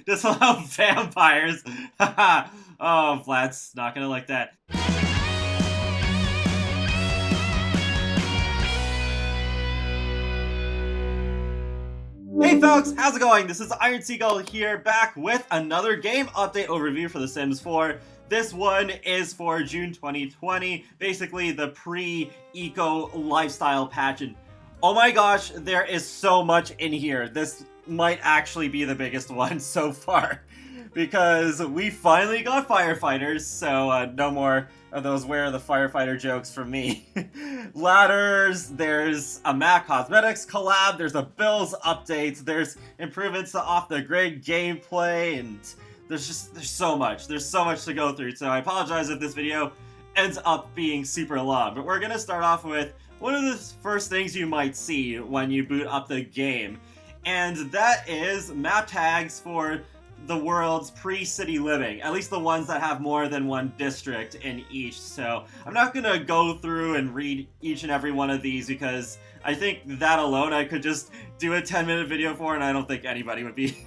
Disallow vampires. Oh, Vlad's not gonna like that. Hey folks, how's it going? This is Iron Seagull here, back with another game update overview for The Sims 4. This one is for June 2020, basically the pre-eco lifestyle patch. And oh my gosh, there is so much in here. This might actually be the biggest one so far, because we finally got firefighters, so no more of those where are the firefighter jokes from me. Ladders, there's a Mac Cosmetics collab, there's a Bills update, there's improvements to off-the-grid gameplay, and there's so much to go through. So I apologize if this video ends up being super long, but we're gonna start off with one of the first things you might see when you boot up the game, and that is map tags for the world's pre-city living, at least the ones that have more than one district in each. So I'm not gonna go through and read each and every one of these, because I think that alone I could just do a 10-minute video for, and I don't think anybody would be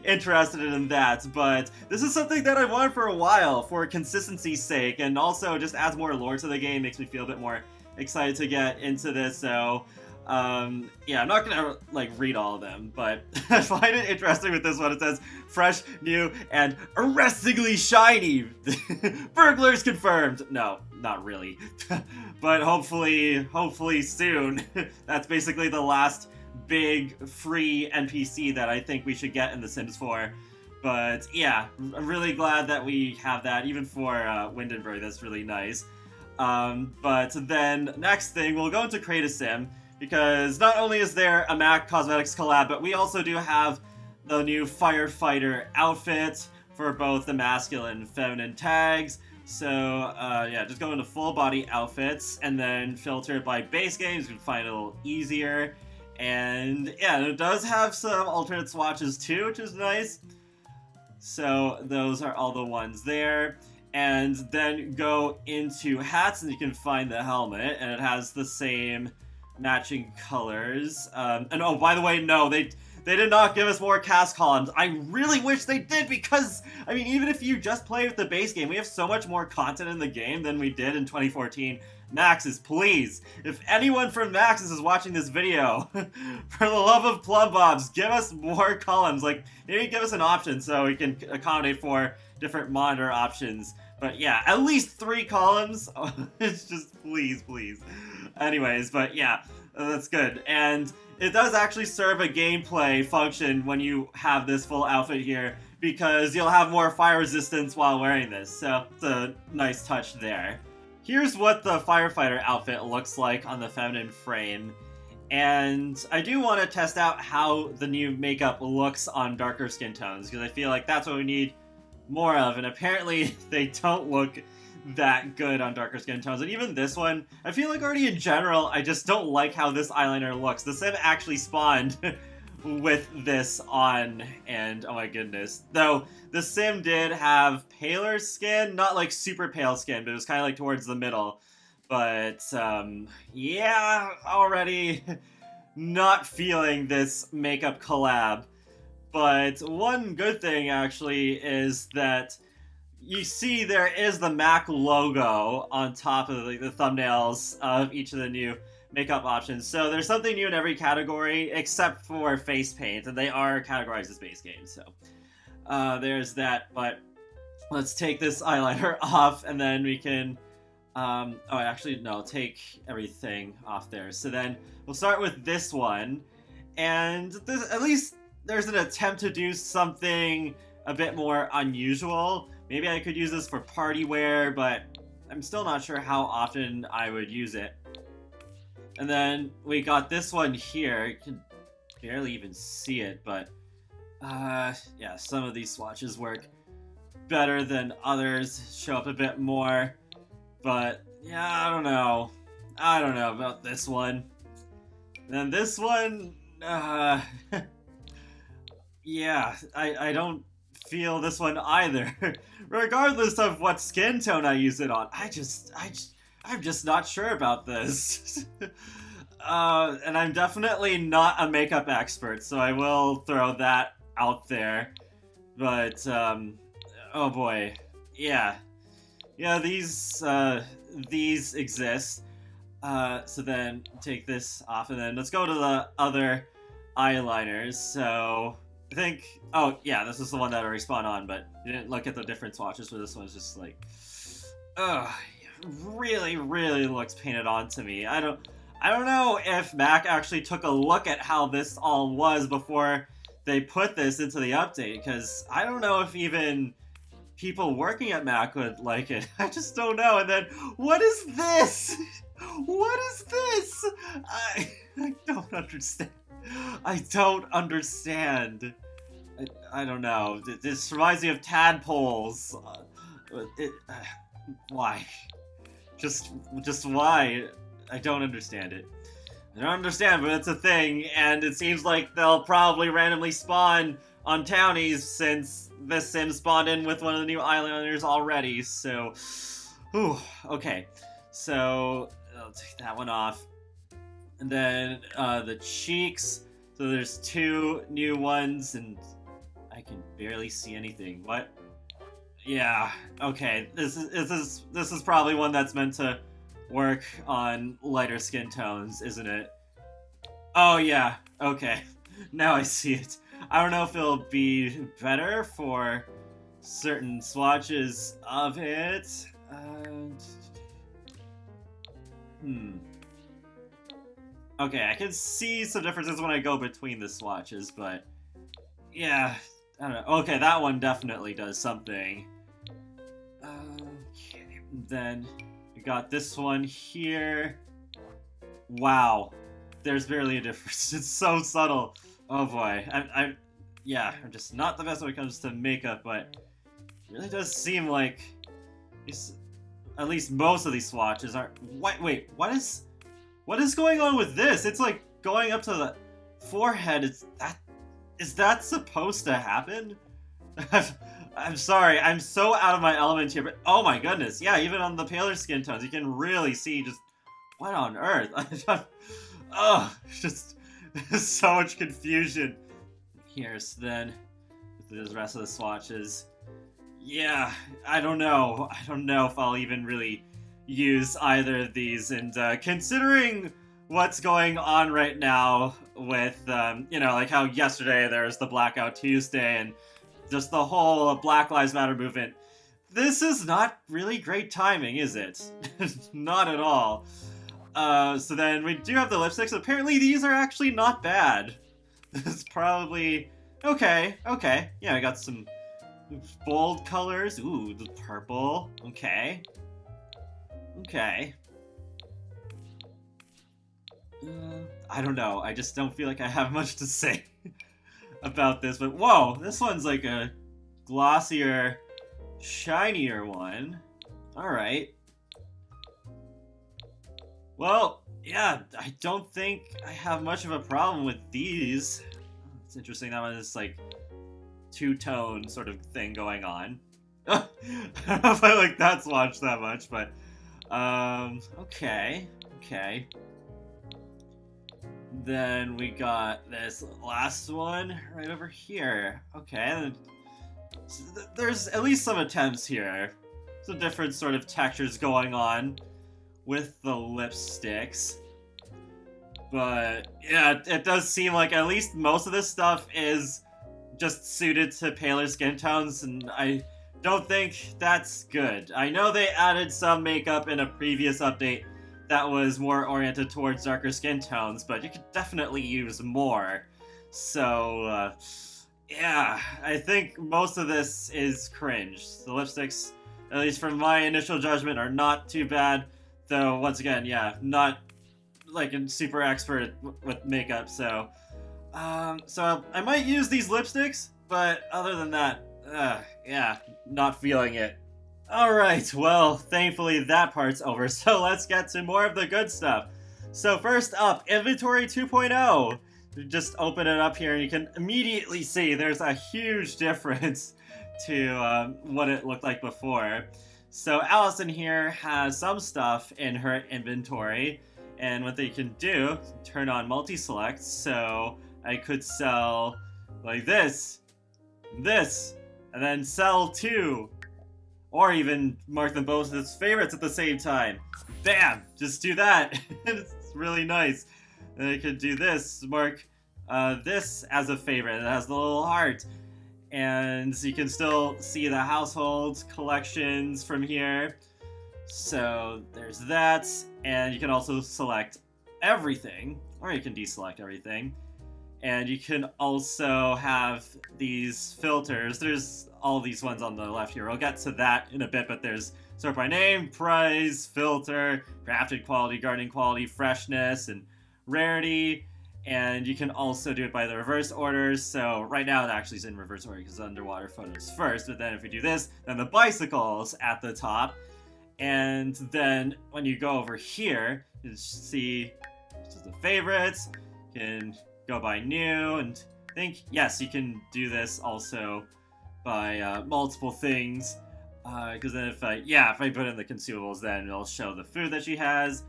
interested in that. But this is something that I've wanted for a while, for consistency's sake, and also just adds more lore to the game, makes me feel a bit more excited to get into this. So yeah, I'm not gonna read all of them, but I find it interesting with this one. It says fresh, new, and arrestingly shiny. Burglars confirmed. No, not really, but hopefully soon. That's basically the last big free NPC that I think we should get in The Sims 4. But yeah, I'm really glad that we have that, even for Windenburg. That's really nice. But then next thing, we'll go into Create a Sim, because not only is there a MAC Cosmetics collab, but we also do have the new Firefighter outfit for both the masculine and feminine tags. So yeah, just go into full body outfits and then filter it by base games. You can find it a little easier. And yeah, it does have some alternate swatches too, which is nice. So those are all the ones there. And then go into hats and you can find the helmet, and it has the same matching colors. And oh, by the way, no, they did not give us more cast columns. I really wish they did, because, I mean, even if you just play with the base game, we have so much more content in the game than we did in 2014. Maxis, please, if anyone from Maxis is watching this video, for the love of plum bobs, give us more columns. Like, maybe give us an option so we can accommodate for different monitor options. But yeah, at least 3 columns. It's just, please. Anyways, but yeah, that's good. And it does actually serve a gameplay function when you have this full outfit here, because you'll have more fire resistance while wearing this. So it's a nice touch there. Here's what the Firefighter outfit looks like on the feminine frame. And I do want to test out how the new makeup looks on darker skin tones, because I feel like that's what we need more of, and apparently they don't look that good on darker skin tones. And even this one, I feel like already in general, I just don't like how this eyeliner looks. The Sim actually spawned with this on, and oh my goodness. Though, the Sim did have paler skin, not like super pale skin, but it was kind of like towards the middle. But, yeah, already not feeling this makeup collab. But one good thing, actually, is that you see there is the Mac logo on top of the thumbnails of each of the new makeup options. So there's something new in every category, except for face paint, and they are categorized as base games. So there's that. But let's take this eyeliner off, and then we can... oh, actually, no, take everything off there. So then we'll start with this one, and this, at least there's an attempt to do something a bit more unusual. Maybe I could use this for party wear, but I'm still not sure how often I would use it. And then we got this one here. You can barely even see it, but yeah, some of these swatches work better than others, show up a bit more. But yeah, I don't know about this one. And then this one, yeah, I don't feel this one either. Regardless of what skin tone I use it on, I'm just not sure about this. And I'm definitely not a makeup expert, so I will throw that out there. But, oh boy. Yeah. Yeah, these exist. So then take this off, and then let's go to the other eyeliners. So I think, oh yeah, this is the one that I respawn on, but you didn't look at the different swatches for this one. It's just like, ugh, really, really looks painted on to me. I don't know if Mac actually took a look at how this all was before they put this into the update, because I don't know if even people working at Mac would like it. I just don't know. And then, what is this? What is this? I don't understand. I don't understand. I don't know. This reminds me of tadpoles. Why? Just why? I don't understand it. I don't understand, but it's a thing, and it seems like they'll probably randomly spawn on townies since this sim spawned in with one of the new eyeliners already, so... Whew, okay. So, I'll take that one off. And then, the cheeks. So there's 2 new ones, and I can barely see anything. What? Yeah, okay. This is probably one that's meant to work on lighter skin tones, isn't it? Oh yeah, okay. Now I see it. I don't know if it'll be better for certain swatches of it. Okay, I can see some differences when I go between the swatches, but yeah, I don't know. Okay, that one definitely does something. Okay, then we got this one here. Wow, there's barely a difference. It's so subtle. Oh boy, yeah, I'm just not the best when it comes to makeup, but it really does seem like at least most of these swatches are. Wait, what is going on with this? It's like going up to the forehead. Is that supposed to happen? I'm sorry, I'm so out of my element here, but oh my goodness, yeah, even on the paler skin tones, you can really see just what on earth. Oh, just so much confusion. Here's then the rest of the swatches. Yeah, I don't know. I don't know if I'll even really use either of these. And considering what's going on right now with, you know, like how yesterday there was the Blackout Tuesday and just the whole Black Lives Matter movement, this is not really great timing, is it? Not at all. So then we do have the lipsticks. Apparently these are actually not bad. It's probably... Okay. Yeah, I got some bold colors. Ooh, the purple. Okay. I don't know. I just don't feel like I have much to say about this. But whoa, this one's like a glossier, shinier one. Alright. Well, yeah, I don't think I have much of a problem with these. It's interesting, that one is like two-tone sort of thing going on. I don't know if I like that swatch that much, but okay. Then we got this last one right over here. Okay, there's at least some attempts here. Some different sort of textures going on with the lipsticks. But yeah, it does seem like at least most of this stuff is just suited to paler skin tones, and I don't think that's good. I know they added some makeup in a previous update that was more oriented towards darker skin tones, but you could definitely use more. So, yeah, I think most of this is cringe. The lipsticks, at least from my initial judgment, are not too bad, though, once again, yeah, not like a super expert with makeup, so I might use these lipsticks, but other than that, yeah, not feeling it. Alright, well, thankfully that part's over, so let's get to more of the good stuff. So first up, Inventory 2.0. Just open it up here and you can immediately see there's a huge difference to what it looked like before. So Allison here has some stuff in her inventory, and what they can do, turn on multi-select, so I could sell like this, and then sell 2. Or even mark them both as favorites at the same time. Bam! Just do that. It's really nice. And I could do this, mark this as a favorite. It has the little heart. And you can still see the household collections from here. So there's that. And you can also select everything, or you can deselect everything. And you can also have these filters. There's all these ones on the left here. I'll get to that in a bit, but there's sort by name, price, filter, crafted quality, gardening quality, freshness, and rarity. And you can also do it by the reverse orders. So right now it actually is in reverse order because underwater photos first. But then if we do this, then the bicycle's at the top. And then when you go over here, you see this is the favorites. You can go by new, and I think, yes, you can do this also by multiple things, because then if I put in the consumables, then it'll show the food that she has,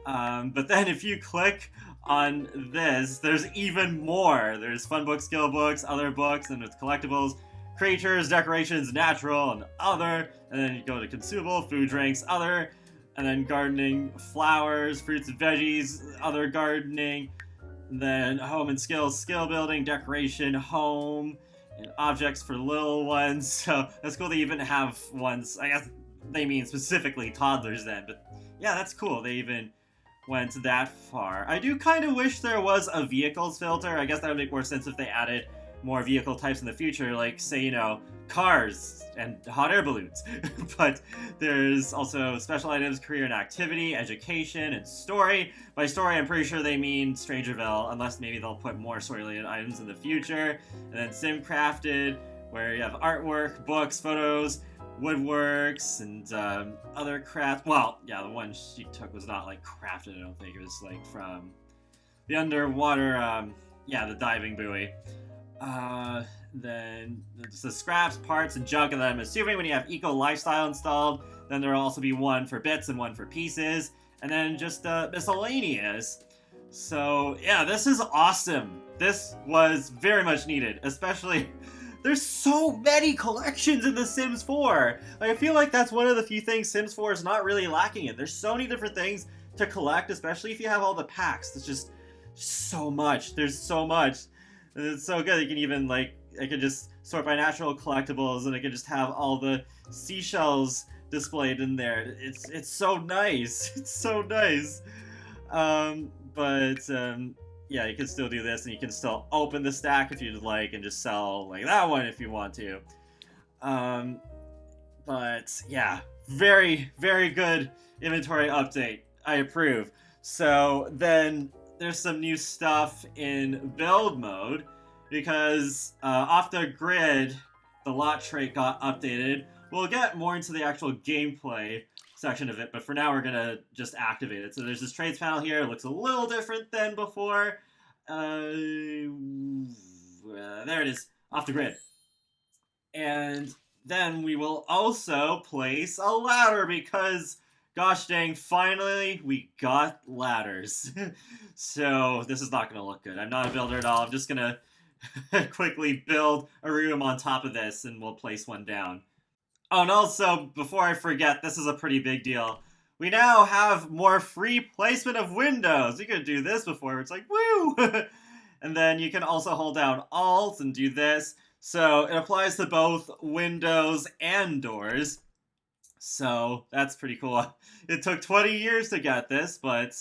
but then if you click on this, there's even more. There's fun books, skill books, other books, and with collectibles, creatures, decorations, natural, and other, and then you go to consumable, food, drinks, other, and then gardening, flowers, fruits and veggies, other gardening, then home and skills, skill building, decoration, home, and objects for little ones. So that's cool. They even have ones, I guess they mean specifically toddlers then, but yeah, that's cool. They even went that far. I do kind of wish there was a vehicles filter. I guess that would make more sense if they added more vehicle types in the future, like, say, you know, cars and hot air balloons. But there's also special items, career and activity, education, and story. By story, I'm pretty sure they mean Strangerville, unless maybe they'll put more story-related items in the future. And then sim crafted, where you have artwork, books, photos, woodworks, and other craft. Well, yeah, the one she took was not like crafted, I don't think. It was like from the underwater, the diving buoy. Then there's the scraps, parts, and junk, and then I'm assuming when you have Eco Lifestyle installed, then there will also be one for bits and one for pieces, and then just miscellaneous. So yeah, this is awesome. This was very much needed, especially there's so many collections in The Sims 4. Like, I feel like that's one of the few things Sims 4 is not really lacking in. There's so many different things to collect, especially if you have all the packs. It's just so much. There's so much. And it's so good. You can even, like, I could just sort by natural collectibles, and I could just have all the seashells displayed in there. It's so nice. It's so nice. Yeah, you can still do this, and you can still open the stack if you'd like, and just sell like that one if you want to. But yeah, very, very good inventory update. I approve. So then there's some new stuff in build mode, because off the grid, the lot trait got updated. We'll get more into the actual gameplay section of it, but for now we're gonna just activate it. So there's this traits panel here. It looks a little different than before. There it is, off the grid. And then we will also place a ladder, because gosh dang, finally we got ladders. So this is not gonna look good. I'm not a builder at all. I'm just gonna quickly build a room on top of this, and we'll place one down. Oh, and also, before I forget, this is a pretty big deal. We now have more free placement of windows. You could do this before, it's like, woo! And then you can also hold down Alt and do this. So it applies to both windows and doors. So that's pretty cool. It took 20 years to get this, but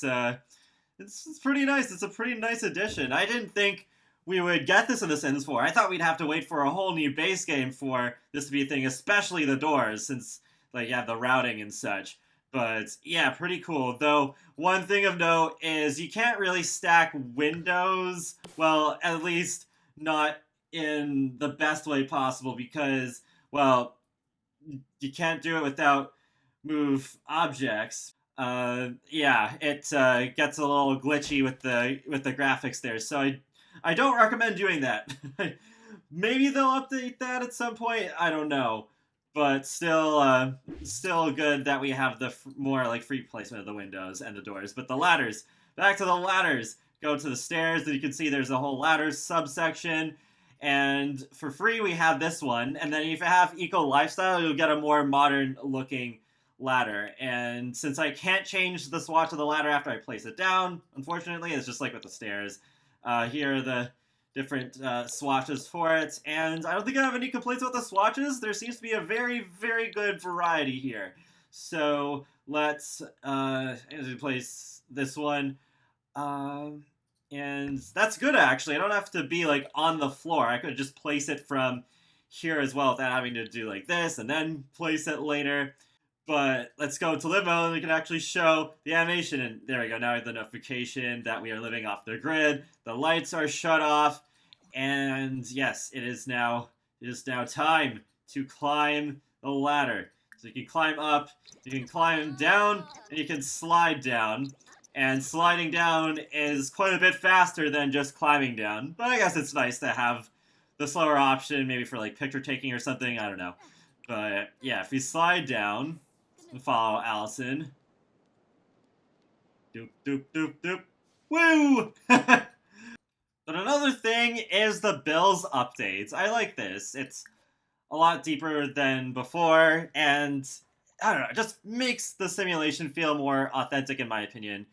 it's pretty nice. It's a pretty nice addition. I didn't think we would get this in The Sims 4. I thought we'd have to wait for a whole new base game for this to be a thing, especially the doors, since like you have the routing and such. But yeah, pretty cool. Though one thing of note is you can't really stack windows, well, at least not in the best way possible, because, well, you can't do it without move objects. Yeah, it gets a little glitchy with the graphics there, so I don't recommend doing that. Maybe they'll update that at some point, I don't know. But still good that we have the more like free placement of the windows and the doors. But the ladders, back to the ladders. Go to the stairs, and you can see there's a whole ladders subsection. And for free, we have this one. And then if you have Eco Lifestyle, you'll get a more modern looking ladder. And since I can't change the swatch of the ladder after I place it down, unfortunately, it's just like with the stairs. Here are the different swatches for it. And I don't think I have any complaints about the swatches. There seems to be a very, very good variety here. So let's place this one. And that's good, actually. I don't have to be, like, on the floor. I could just place it from here as well without having to do, like, this and then place it later. But let's go to live mode and we can actually show the animation. And there we go. Now we have the notification that we are living off the grid. The lights are shut off. And yes, it is now time to climb the ladder. So you can climb up, you can climb down, and you can slide down. And sliding down is quite a bit faster than just climbing down. But I guess it's nice to have the slower option, maybe for like picture taking or something, I don't know. But yeah, if we slide down and follow Allison. Doop, doop, doop, doop. Woo! But another thing is the Bills updates. I like this. It's a lot deeper than before, and I don't know, it just makes the simulation feel more authentic in my opinion.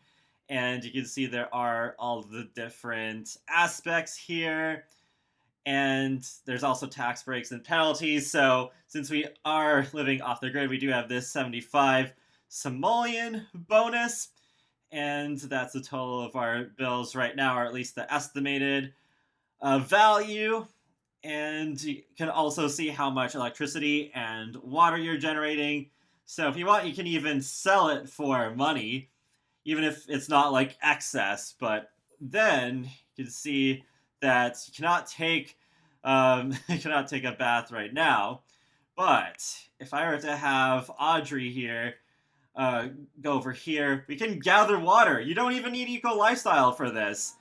And you can see there are all the different aspects here. And there's also tax breaks and penalties. So since we are living off the grid, we do have this 75 simoleon bonus. And that's the total of our bills right now, or at least the estimated value. And you can also see how much electricity and water you're generating. So if you want, you can even sell it for money, even if it's not like excess. But then you can see that you cannot take a bath right now. But if I were to have Audrey here go over here, we can gather water. You don't even need Eco Lifestyle for this,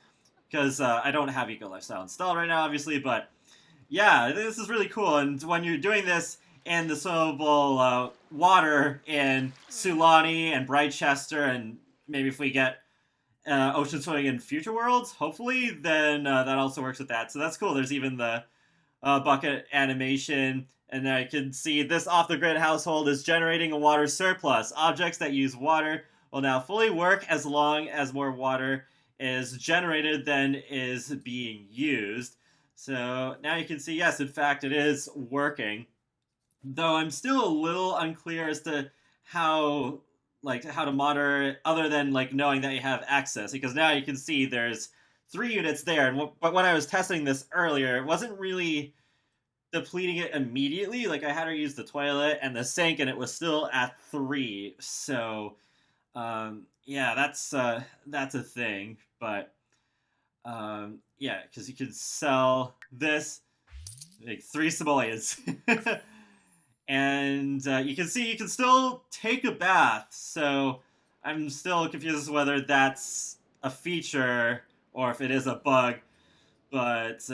because I don't have Eco Lifestyle installed right now, obviously. But yeah, this is really cool. And when you're doing this in the swimmable water in Sulani and Brightchester, and maybe if we get ocean swimming in future worlds, hopefully, then that also works with that. So that's cool. There's even the bucket animation, and I can see this off-the-grid household is generating a water surplus. Objects that use water will now fully work as long as more water is generated than is being used. So now you can see, yes, in fact, it is working. Though I'm still a little unclear as to how to monitor it, other than like knowing that you have access, because now you can see there's 3 units there. But when I was testing this earlier, it wasn't really depleting it immediately. Like I had her use the toilet and the sink, and it was still at 3. So yeah, that's a thing. But yeah, because you could sell this, like 3 simoleons. And you can see you can still take a bath. So I'm still confused as to whether that's a feature or if it is a bug. But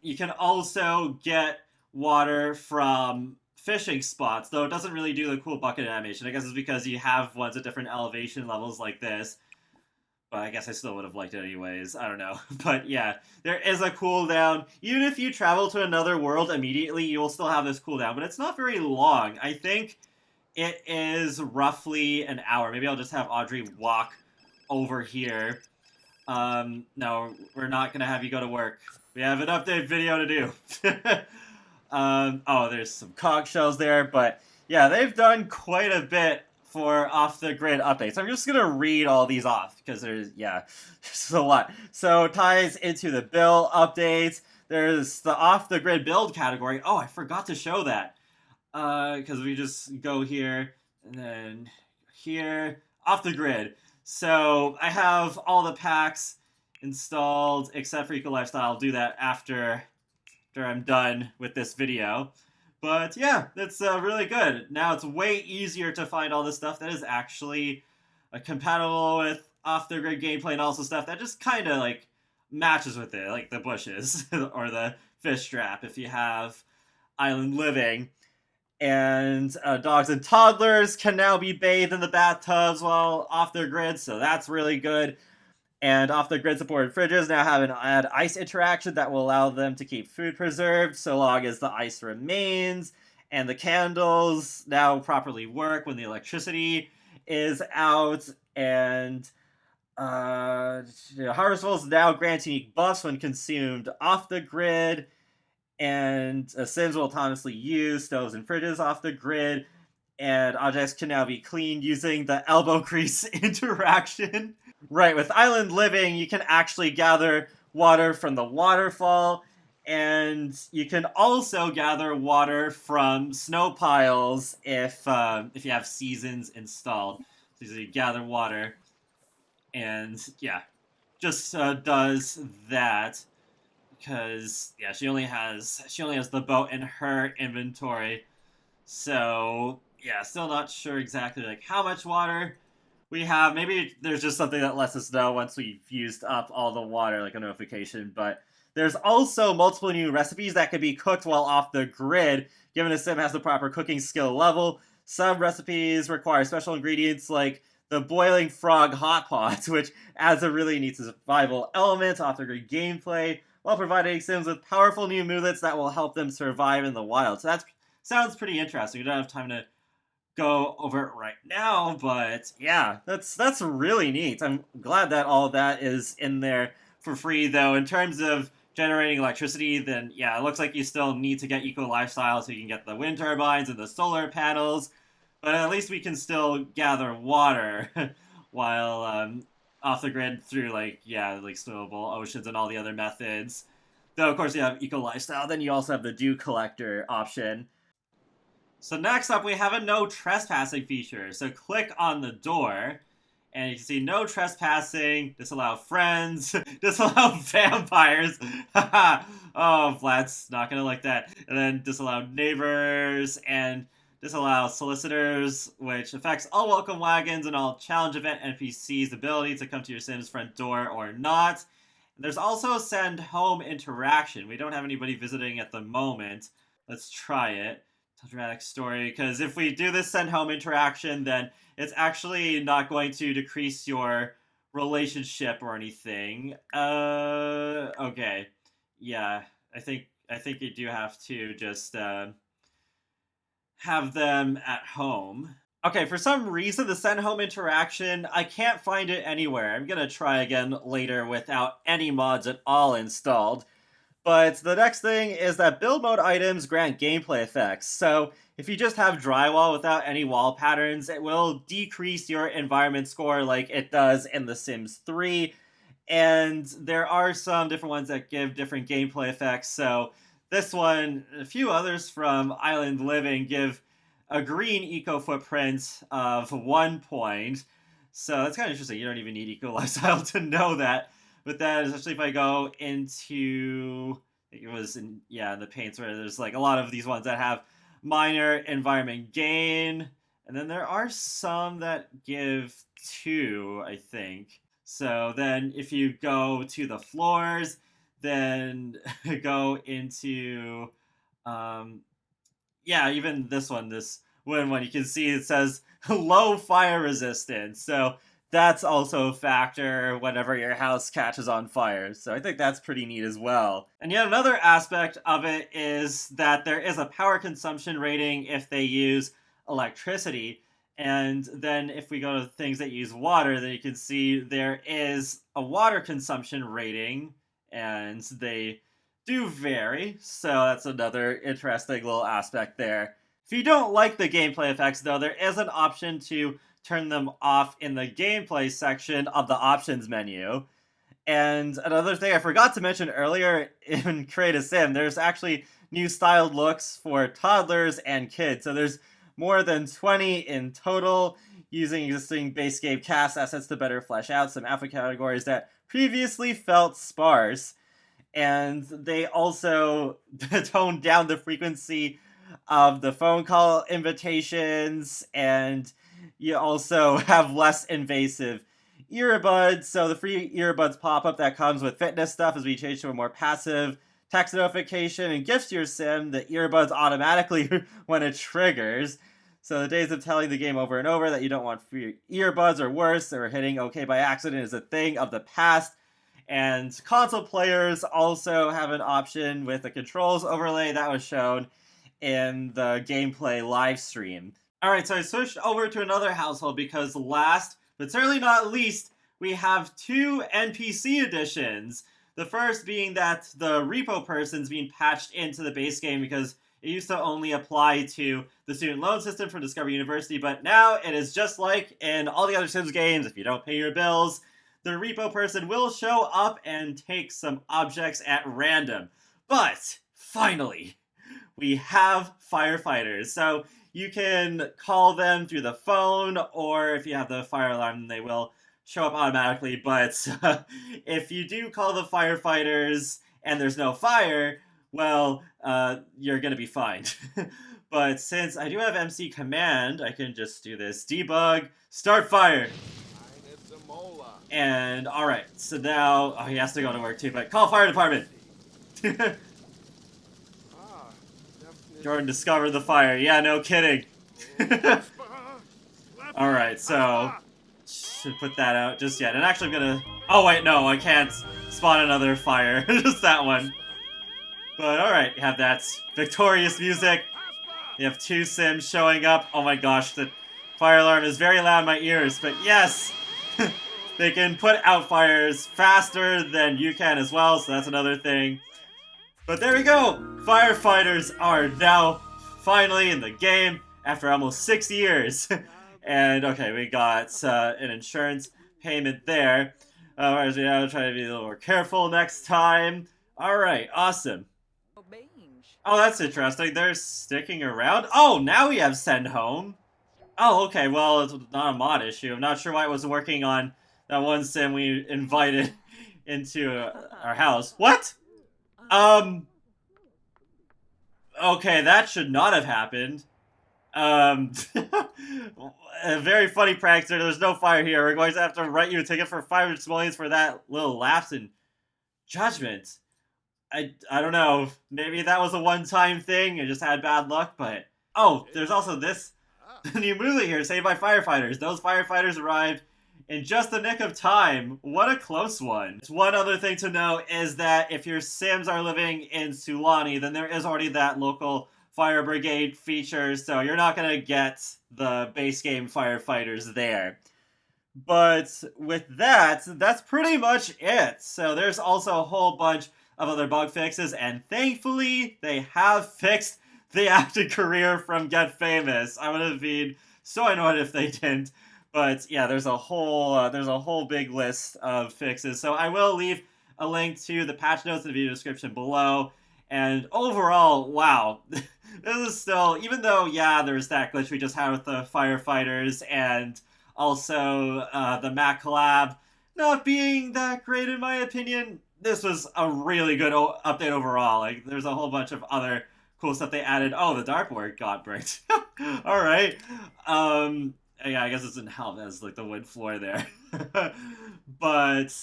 you can also get water from fishing spots, though it doesn't really do the cool bucket animation. I guess it's because you have ones at different elevation levels like this. But I guess I still would have liked it anyways. I don't know. But yeah, there is a cooldown. Even if you travel to another world immediately, you will still have this cooldown. But it's not very long. I think it is roughly an hour. Maybe I'll just have Audrey walk over here. No, we're not going to have you go to work. We have an update video to do. Oh, there's some conch shells there. But yeah, they've done quite a bit for off-the-grid updates. I'm just going to read all these off because there's a lot. So ties into the bill updates. There's the off-the-grid build category. Oh, I forgot to show that because we just go here and then here, off-the-grid. So I have all the packs installed except for Eco Lifestyle. I'll do that after I'm done with this video. But yeah, that's really good. Now it's way easier to find all this stuff that is actually compatible with off-the-grid gameplay and also stuff that just kind of like matches with it, like the bushes or the fish trap if you have island living. And dogs and toddlers can now be bathed in the bathtubs while off their grid, so that's really good. And off-the-grid supported fridges now have an add ice interaction that will allow them to keep food preserved so long as the ice remains. And the candles now properly work when the electricity is out. And Harvestfuls now grant unique buffs when consumed off the grid. And Sims will autonomously use stoves and fridges off the grid. And objects can now be cleaned using the elbow crease interaction. Right, with island living, you can actually gather water from the waterfall, and you can also gather water from snow piles if you have seasons installed. So you gather water, and yeah, just does that because yeah, she only has the boat in her inventory. So yeah, still not sure exactly like how much water we have. Maybe there's just something that lets us know once we've used up all the water, like a notification. But there's also multiple new recipes that can be cooked while off the grid, given a sim has the proper cooking skill level. Some recipes require special ingredients like the boiling frog hot pot, which adds a really neat survival element off the grid gameplay, while providing sims with powerful new movelets that will help them survive in the wild. So that sounds pretty interesting. We don't have time to go over it right now, but yeah, that's really neat. I'm glad that all of that is in there for free, though. In terms of generating electricity, then yeah, it looks like you still need to get eco lifestyle so you can get the wind turbines and the solar panels, but at least we can still gather water while off the grid through like swimmable oceans and all the other methods. Though of course you have eco lifestyle, then you also have the dew collector option. So next up, we have a no trespassing feature. So click on the door, and you can see no trespassing, disallow friends, disallow vampires. Oh, Vlad's not gonna like that. And then disallow neighbors, and disallow solicitors, which affects all welcome wagons and all challenge event NPCs' ability to come to your Sim's front door or not. And there's also send home interaction. We don't have anybody visiting at the moment. Let's try it. Dramatic story, because if we do this send home interaction, then it's actually not going to decrease your relationship or anything. Okay. Yeah, I think you do have to just have them at home. Okay, for some reason, the send home interaction, I can't find it anywhere. I'm gonna try again later without any mods at all installed. But the next thing is that build mode items grant gameplay effects. So if you just have drywall without any wall patterns, it will decrease your environment score like it does in The Sims 3. And there are some different ones that give different gameplay effects. So this one, a few others from Island Living give a green eco footprint of 1 point. So that's kind of interesting. You don't even need eco lifestyle to know that. But then, especially if I go into, I think it was in the paints where there's like a lot of these ones that have minor environment gain, and then there are some that give 2, I think. So then if you go to the floors, then go into, even this wooden one, you can see it says low fire resistance. So that's also a factor whenever your house catches on fire. So I think that's pretty neat as well. And yet another aspect of it is that there is a power consumption rating if they use electricity. And then if we go to things that use water, then you can see there is a water consumption rating, and they do vary. So that's another interesting little aspect there. If you don't like the gameplay effects, though, there is an option to turn them off in the gameplay section of the options menu. And another thing I forgot to mention earlier in Create a Sim, there's actually new styled looks for toddlers and kids. So there's more than 20 in total, using existing base game cast assets to better flesh out some outfit categories that previously felt sparse. And they also toned down the frequency of the phone call invitations, and you also have less invasive earbuds. So the free earbuds pop-up that comes with fitness stuff as we change to a more passive text notification and gifts your sim the earbuds automatically when it triggers. So the days of telling the game over and over that you don't want free earbuds or worse, or hitting OK by accident is a thing of the past. And console players also have an option with a controls overlay that was shown in the gameplay live stream. Alright, so I switched over to another household because last, but certainly not least, we have two NPC additions. The first being that the repo person's being patched into the base game because it used to only apply to the student loan system for Discovery University, but now it is just like in all the other Sims games. If you don't pay your bills, the repo person will show up and take some objects at random. But finally, we have firefighters. So you can call them through the phone, or if you have the fire alarm, they will show up automatically. But if you do call the firefighters and there's no fire, well, you're gonna be fine. But since I do have MC command, I can just do this. Debug, start fire. And alright, so now, oh, he has to go to work too, but call fire department. Jordan discovered the fire. Yeah, no kidding. Alright, so should put that out just yet. And actually I'm gonna... Oh wait, no, I can't spawn another fire. Just that one. But alright, you have that victorious music. You have two Sims showing up. Oh my gosh, the fire alarm is very loud in my ears, but yes! They can put out fires faster than you can as well, so that's another thing. But there we go! Firefighters are now finally in the game after almost 6 years. And okay, we got an insurance payment there. As we now try to be a little more careful next time. Alright, awesome. Oh, that's interesting. They're sticking around. Oh, now we have send home. Oh, okay, well, it's not a mod issue. I'm not sure why it wasn't working on that one Sim we invited into our house. What? Okay, that should not have happened. A very funny prankster. There's no fire here. We're going to have to write you a ticket for 500 simoleons for that little lapse in judgment. I don't know. Maybe that was a one-time thing. I just had bad luck, but... Oh, there's also this new movie here, Saved by Firefighters. Those firefighters arrived in just the nick of time. What a close one. One other thing to note is that if your Sims are living in Sulani, then there is already that local fire brigade feature, so you're not going to get the base game firefighters there. But with that, that's pretty much it. So there's also a whole bunch of other bug fixes, and thankfully they have fixed the acting career from Get Famous. I would have been so annoyed if they didn't. But yeah, there's a whole big list of fixes. So I will leave a link to the patch notes in the video description below. And overall, wow, this is still, even though, yeah, there's that glitch we just had with the firefighters and also the Mac collab not being that great in my opinion, this was a really good update overall. Like, there's a whole bunch of other cool stuff they added. Oh, the dartboard got bricked. Alright. Yeah, I guess it doesn't help as like the wood floor there. But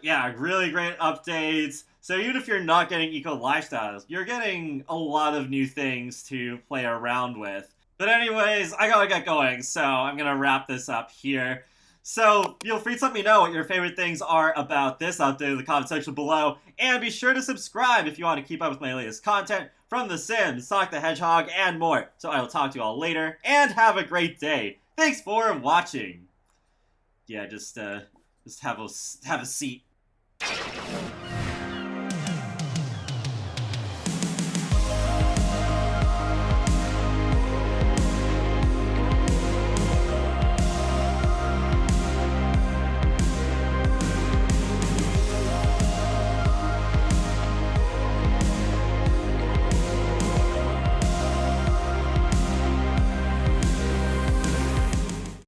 yeah, really great updates. So even if you're not getting eco lifestyles, you're getting a lot of new things to play around with. But anyways, I gotta get going, so I'm gonna wrap this up here. So feel free to let me know what your favorite things are about this update in the comment section below, and be sure to subscribe if you want to keep up with my latest content from The Sims, Sonic the Hedgehog, and more. So I will talk to you all later, and have a great day. Thanks for watching. Yeah, just have a seat.